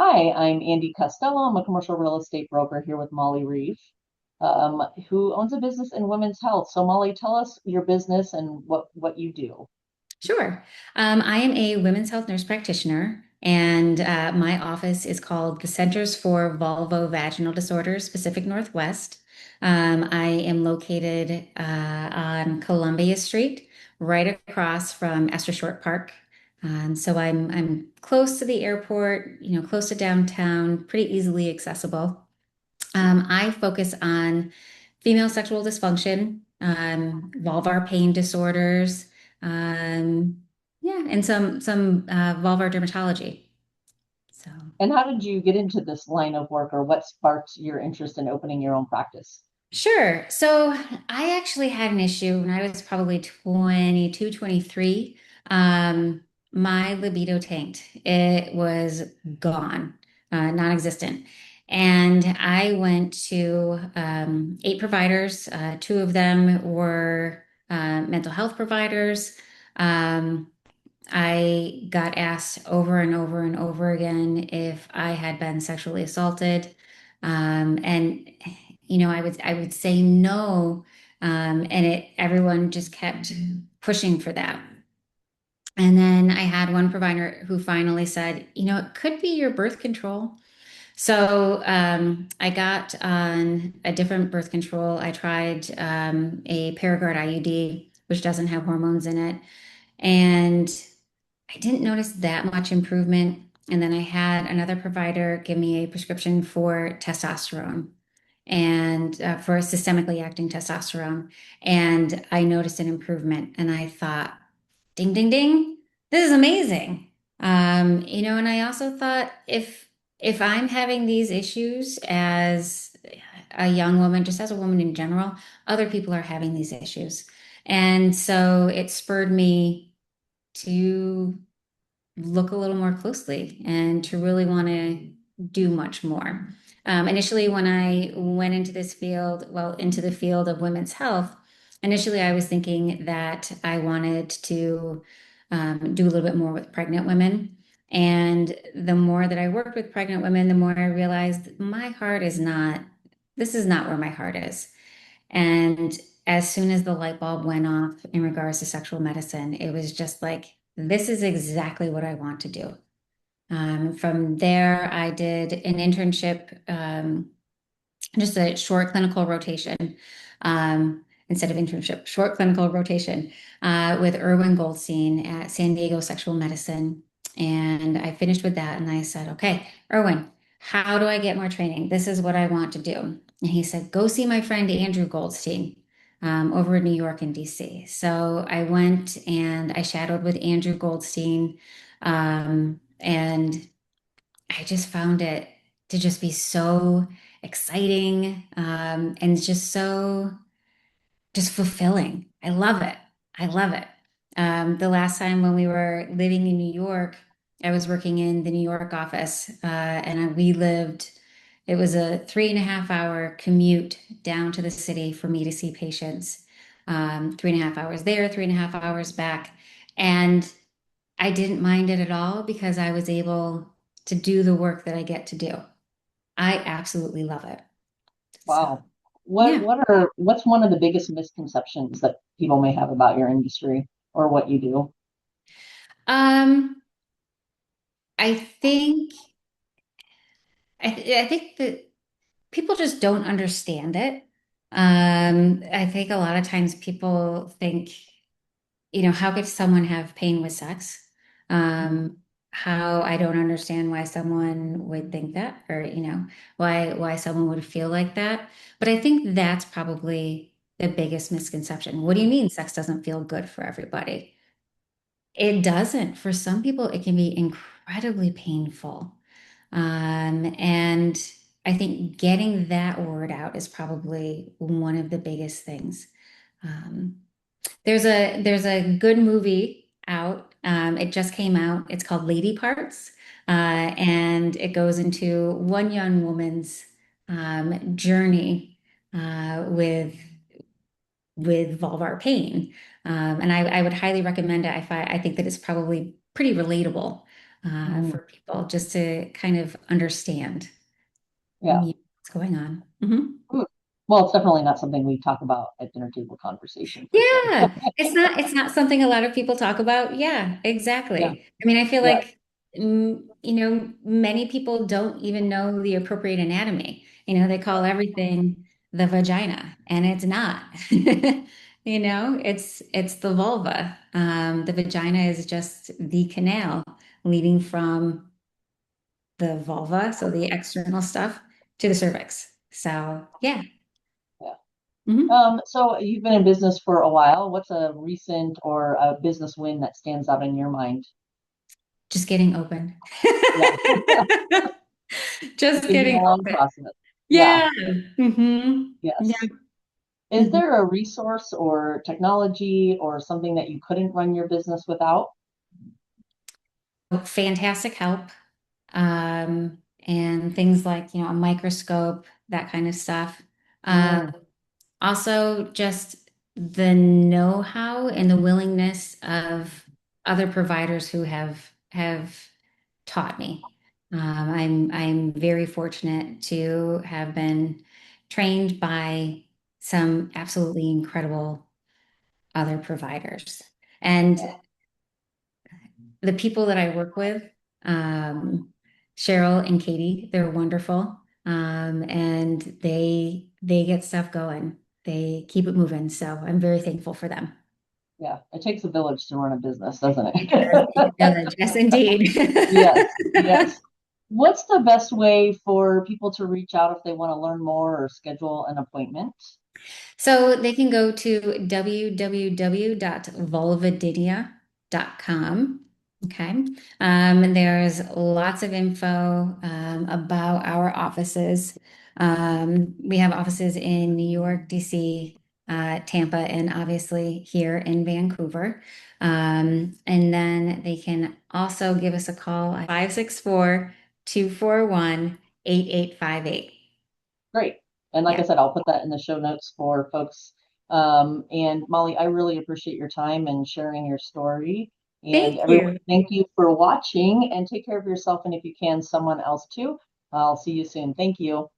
Hi, I'm Andy Costello. I'm a commercial real estate broker here with Molly Reeve, who owns a business in women's health. So, Molly, tell us your business and what you do. Sure. I am a women's health nurse practitioner, and my office is called the Centers for Vulvovaginal Disorders, Pacific Northwest. I am located on Columbia Street, right across from Esther Short Park. So I'm close to the airport, close to downtown, pretty easily accessible. I focus on female sexual dysfunction, vulvar pain disorders, um, yeah, and some vulvar dermatology. So And how did you get into this line of work, or what sparked your interest in opening your own practice? sure. So I actually had an issue when I was probably 22, 23. Um, my libido tanked. It was gone, non-existent. And I went to 8 providers. Two of them were mental health providers. Um, I got asked over and over and over again if I had been sexually assaulted. And I would say no. And everyone just kept pushing for that. And then I had one provider who finally said, it could be your birth control. So I got on a different birth control. I tried a Paragard IUD, which doesn't have hormones in it. And I didn't notice that much improvement. And then I had another provider give me a prescription for testosterone and for systemically acting testosterone. And I noticed an improvement. And I thought, ding, ding, ding, this is amazing. And I also thought if I'm having these issues as a young woman, just as a woman in general, other people are having these issues. And so it spurred me to look a little more closely and to really want to do much more. Initially, when I went into this field, well, into the field of women's health, initially I was thinking that I wanted to do a little bit more with pregnant women. And the more that I worked with pregnant women, the more I realized my heart is not, this is not where my heart is. And as soon as the light bulb went off in regards to sexual medicine, it was just like, this is exactly what I want to do. From there, I did an internship, just a short clinical rotation, instead of internship, short clinical rotation with Irwin Goldstein at San Diego Sexual Medicine. And I finished with that and I said, okay, Irwin, how do I get more training? This is what I want to do. And he said, go see my friend Andrew Goldstein over in New York and DC. So I went and I shadowed with Andrew Goldstein. And I just found it to just be so exciting, and just fulfilling. I love it. I love it. The last time when we were living in New York, I was working in the New York office, we lived, it was a 3.5 hour commute down to the city for me to see patients. 3.5 hours there, 3.5 hours back. And I didn't mind it at all because I was able to do the work that I get to do. I absolutely love it. So, Wow. yeah. What's one of the biggest misconceptions that people may have about your industry or what you do? Um, I think I think that people just don't understand it. I think a lot of times people think, how could someone have pain with sex? Um, how I don't understand why someone would think that, or why someone would feel like that. But I think that's probably the biggest misconception. What do you mean sex doesn't feel good for everybody? It doesn't. For some people, it can be incredibly painful. And I think getting that word out is probably one of the biggest things. Um, there's a good movie out. It just came out. It's called Lady Parts, and it goes into one young woman's journey with vulvar pain. And I would highly recommend it. I think that it's probably pretty relatable. Mm, for people just to kind of understand yeah. what's going on. Mhm. Mm. Well, it's definitely not something we talk about at dinner table conversation for sure. Yeah, it's not something a lot of people talk about. Yeah, Yeah. exactly. I mean, I feel Yeah. like many people don't even know the appropriate anatomy. They call everything the vagina, and it's not. It's the vulva. The vagina is just the canal leading from the vulva, so the external stuff, to the cervix. So, yeah. Yeah. Mhm. So you've been in business for a while. What's a recent or a business win that stands out in your mind? Just getting open. Yeah. Just It's been getting a long open. process. Yeah. Yeah. hmm Yeah. Yes. Is hmm there a resource or technology or something that you couldn't run your business without? Fantastic help. And things like, a microscope, that kind of stuff. Uh, Mm, Also, just the know-how and the willingness of other providers who have taught me. I'm very fortunate to have been trained by some absolutely incredible other providers. yeah. And the people that I work with, um, Cheryl and Katie, they're wonderful. And they get stuff going. They keep it moving. So I'm very thankful for them. Yeah. It takes a village to run a business, doesn't It does it? take a village. Yes, indeed. Yes. Yes. What's the best way for people to reach out if they want to learn more or schedule an appointment? So they can go to www.vulvadinia.com. Okay. And there's lots of info about our offices. We have offices in New York, DC, Tampa, and obviously here in Vancouver. And then they can also give us a call at 564-241-8858. Great. And like I Yeah. said, I'll put that in the show notes for folks. And Molly, I really appreciate your time and sharing your story. And Thank everyone, you. thank you for watching and take care of yourself. And if you can, someone else too. I'll see you soon. Thank you.